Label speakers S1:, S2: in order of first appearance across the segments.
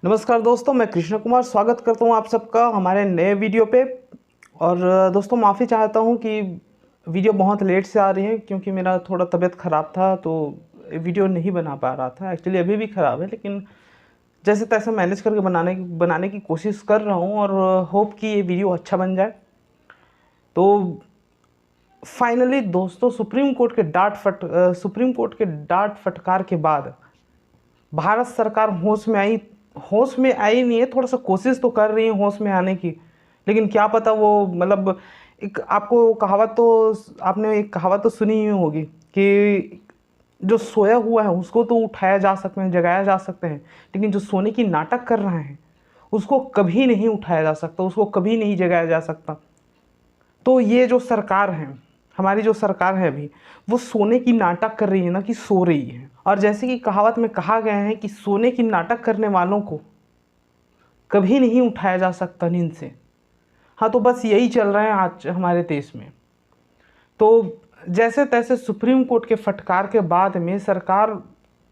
S1: नमस्कार दोस्तों, मैं कृष्ण कुमार स्वागत करता हूं आप सबका हमारे नए वीडियो पे। और दोस्तों माफ़ी चाहता हूं कि वीडियो बहुत लेट से आ रही है, क्योंकि मेरा थोड़ा तबीयत ख़राब था तो वीडियो नहीं बना पा रहा था। एक्चुअली अभी भी ख़राब है, लेकिन जैसे तैसे मैनेज करके बनाने की कोशिश कर रहा हूं और होप कि ये वीडियो अच्छा बन जाए। तो फाइनली दोस्तों, सुप्रीम कोर्ट के डांट फटकार के बाद भारत सरकार होश में आई नहीं है। थोड़ा सा कोशिश तो कर रही है होश में आने की, लेकिन क्या पता वो मतलब एक आपने एक कहावत तो सुनी ही होगी कि जो सोया हुआ है उसको तो उठाया जा सकते हैं, जगाया जा सकते हैं, लेकिन जो सोने की नाटक कर रहे हैं उसको कभी नहीं उठाया जा सकता, उसको कभी नहीं जगाया जा सकता। तो ये जो सरकार है, हमारी जो सरकार है अभी, वो सोने की नाटक कर रही है ना कि सो रही है। और जैसे कि कहावत में कहा गया है कि सोने की नाटक करने वालों को कभी नहीं उठाया जा सकता नींद से। हाँ, तो बस यही चल रहा है आज हमारे देश में। तो जैसे तैसे सुप्रीम कोर्ट के फटकार के बाद में सरकार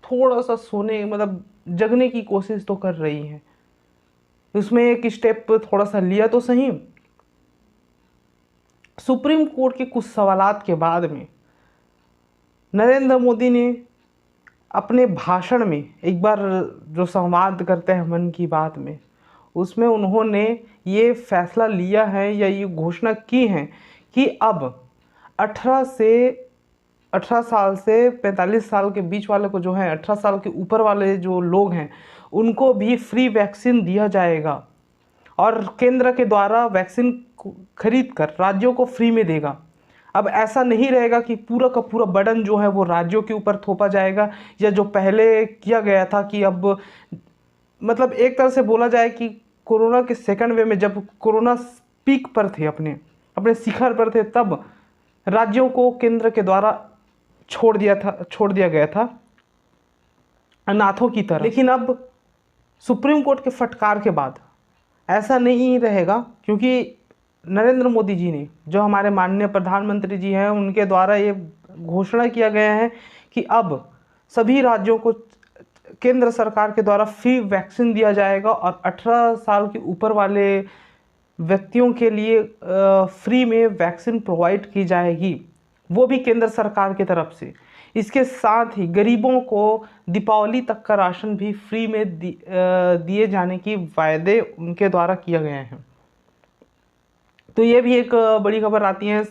S1: थोड़ा सा सोने मतलब जगने की कोशिश तो कर रही है। उसमें एक स्टेप थोड़ा सा लिया तो सही। सुप्रीम कोर्ट के कुछ सवालात के बाद में नरेंद्र मोदी ने अपने भाषण में एक बार जो संवाद करते हैं मन की बात में, उसमें उन्होंने ये फैसला लिया है या ये घोषणा की है कि अब 18 से 18 साल से 45 साल के बीच वाले को जो है 18 साल के ऊपर वाले जो लोग हैं उनको भी फ्री वैक्सीन दिया जाएगा और केंद्र के द्वारा वैक्सीन खरीद कर राज्यों को फ्री में देगा। अब ऐसा नहीं रहेगा कि पूरा का पूरा बर्डन जो है वो राज्यों के ऊपर थोपा जाएगा, या जो पहले किया गया था कि अब मतलब एक तरह से बोला जाए कि कोरोना के सेकंड वेव में जब कोरोना पीक पर थे, अपने अपने शिखर पर थे, तब राज्यों को केंद्र के द्वारा छोड़ दिया गया था अनाथों की तरह। लेकिन अब सुप्रीम कोर्ट के फटकार के बाद ऐसा नहीं रहेगा, क्योंकि नरेंद्र मोदी जी ने, जो हमारे माननीय प्रधानमंत्री जी हैं, उनके द्वारा ये घोषणा किया गया है कि अब सभी राज्यों को केंद्र सरकार के द्वारा फ्री वैक्सीन दिया जाएगा और 18 साल के ऊपर वाले व्यक्तियों के लिए फ्री में वैक्सीन प्रोवाइड की जाएगी, वो भी केंद्र सरकार की तरफ से। इसके साथ ही गरीबों को दीपावली तक का राशन भी फ्री में दिए जाने की वायदे उनके द्वारा किया गए हैं। तो ये भी एक बड़ी खबर आती है।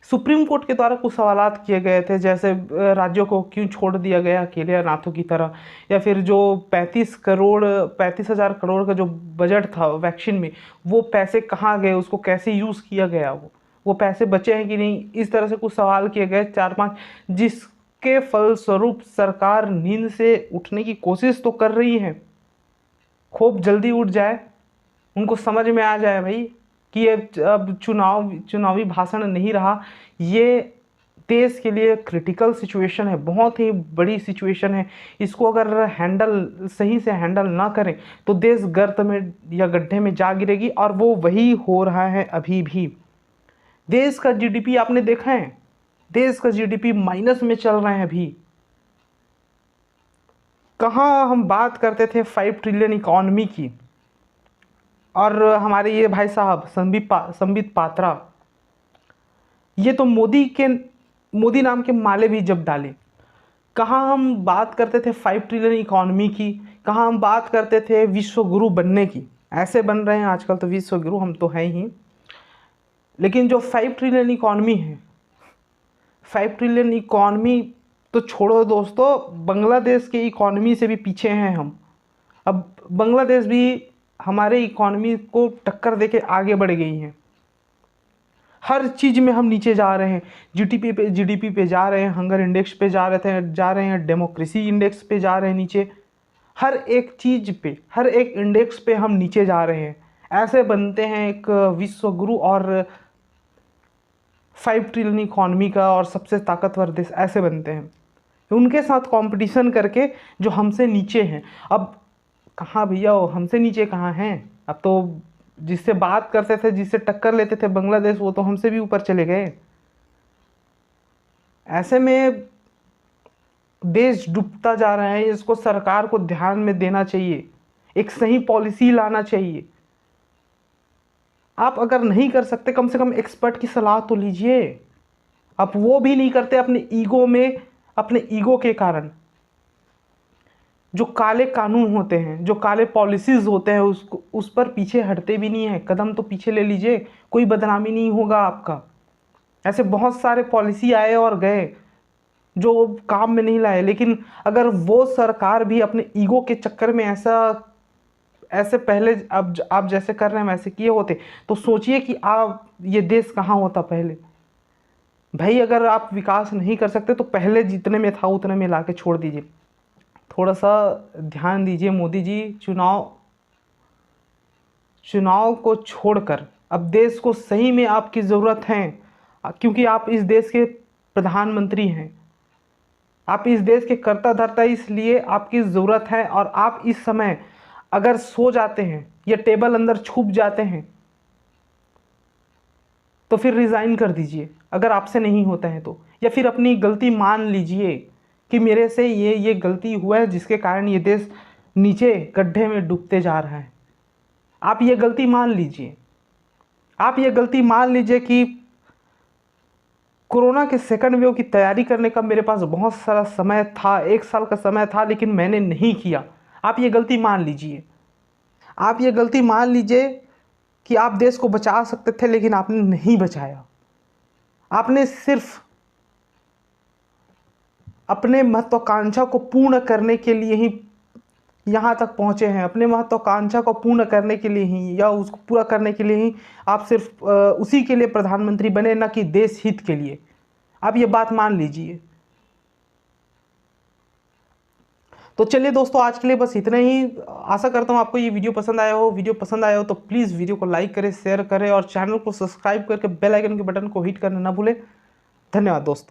S1: सुप्रीम कोर्ट के द्वारा कुछ सवालात किए गए थे, जैसे राज्यों को क्यों छोड़ दिया गया अकेले अनाथों की तरह, या फिर जो 35,000 करोड़ का जो बजट था वैक्सीन में, वो पैसे कहाँ गए, उसको कैसे यूज़ किया गया, वो पैसे बचे हैं कि नहीं, इस तरह से कुछ सवाल किए गए 4-5, जिसके फलस्वरूप सरकार नींद से उठने की कोशिश तो कर रही है, खूब जल्दी उठ जाए, उनको समझ में आ जाए भाई कि ये अब चुनावी भाषण नहीं रहा, ये देश के लिए क्रिटिकल सिचुएशन है, बहुत ही बड़ी सिचुएशन है। इसको अगर सही से हैंडल ना करें तो देश गर्त में या गड्ढे में जा गिरेगी, और वो वही हो रहा है अभी भी। देश का जीडीपी आपने देखा है, देश का जीडीपी माइनस में चल रहे हैं अभी। कहाँ हम बात करते थे 5 ट्रिलियन इकॉनमी की, और हमारे ये भाई साहब संबित पात्रा, ये तो मोदी नाम के माले भी जब डाले। कहाँ हम बात करते थे 5 ट्रिलियन इकॉनमी की, कहाँ हम बात करते थे विश्व गुरु बनने की। ऐसे बन रहे हैं आजकल तो विश्व गुरु, हम तो हैं ही। लेकिन जो 5 ट्रिलियन इकॉनमी है, 5 ट्रिलियन इकॉनमी तो छोड़ो दोस्तों, बांग्लादेश के इकॉनमी से भी पीछे हैं हम। अब बांग्लादेश भी हमारे इकॉनमी को टक्कर देके आगे बढ़ गई हैं। हर चीज़ में हम नीचे जा रहे हैं, जीडीपी पे जा रहे हैं, हंगर इंडेक्स पे जा रहे हैं, डेमोक्रेसी इंडेक्स पे जा रहे हैं नीचे। हर एक चीज़ पे, हर एक इंडेक्स पे हम नीचे जा रहे हैं। ऐसे बनते हैं एक विश्व गुरु और 5 ट्रिलियन इकॉनमी का और सबसे ताकतवर देश, ऐसे बनते हैं उनके साथ कंपटीशन करके जो हमसे नीचे हैं। अब कहाँ भैया, हमसे नीचे कहाँ हैं? अब तो जिससे बात करते थे, जिससे टक्कर लेते थे बांग्लादेश, वो तो हमसे भी ऊपर चले गए। ऐसे में देश डूबता जा रहा है, इसको सरकार को ध्यान में देना चाहिए। एक सही पॉलिसी लाना चाहिए। आप अगर नहीं कर सकते, कम से कम एक्सपर्ट की सलाह तो लीजिए। आप वो भी नहीं करते अपने ईगो में, अपने ईगो के कारण। जो काले कानून होते हैं, जो काले पॉलिसीज़ होते हैं, उस पर पीछे हटते भी नहीं है। कदम तो पीछे ले लीजिए, कोई बदनामी नहीं होगा आपका। ऐसे बहुत सारे पॉलिसी आए और गए जो काम में नहीं लाए, लेकिन अगर वो सरकार भी अपने ईगो के चक्कर में ऐसे पहले अब आप जैसे कर रहे हैं वैसे किए होते, तो सोचिए कि आप ये देश कहाँ होता पहले। भाई अगर आप विकास नहीं कर सकते तो पहले जितने में था उतने में लाके छोड़ दीजिए। थोड़ा सा ध्यान दीजिए मोदी जी। चुनाव को छोड़कर अब देश को सही में आपकी ज़रूरत है, क्योंकि आप इस देश के प्रधानमंत्री हैं। आप इस देश के कर्ता धर्ता, इसलिए आपकी ज़रूरत है। और आप इस समय अगर सो जाते हैं या टेबल अंदर छुप जाते हैं तो फिर रिज़ाइन कर दीजिए अगर आपसे नहीं होता है तो, या फिर अपनी गलती मान लीजिए कि मेरे से ये गलती हुआ है जिसके कारण ये देश नीचे गड्ढे में डूबते जा रहा है। आप ये गलती मान लीजिए। आप ये गलती मान लीजिए कि कोरोना के सेकंड वेव की तैयारी करने का मेरे पास बहुत सारा समय था, 1 साल का समय था, लेकिन मैंने नहीं किया। आप ये गलती मान लीजिए। आप ये गलती मान लीजिए कि आप देश को बचा सकते थे लेकिन आपने नहीं बचाया। आपने सिर्फ अपने महत्वाकांक्षा को पूर्ण करने के लिए ही यहाँ तक पहुँचे हैं। अपने महत्वाकांक्षा को पूर्ण करने के लिए ही, या उसको पूरा करने के लिए ही आप सिर्फ उसी के लिए प्रधानमंत्री बने, ना कि देश हित के लिए। आप ये बात मान लीजिए। तो चलिए दोस्तों, आज के लिए बस इतना ही। आशा करता हूँ आपको ये वीडियो पसंद आया हो। वीडियो पसंद आया हो तो प्लीज़ वीडियो को लाइक करें, शेयर करें और चैनल को सब्सक्राइब करके बेल आइकन के बटन को हिट करना ना भूलें। धन्यवाद दोस्तों।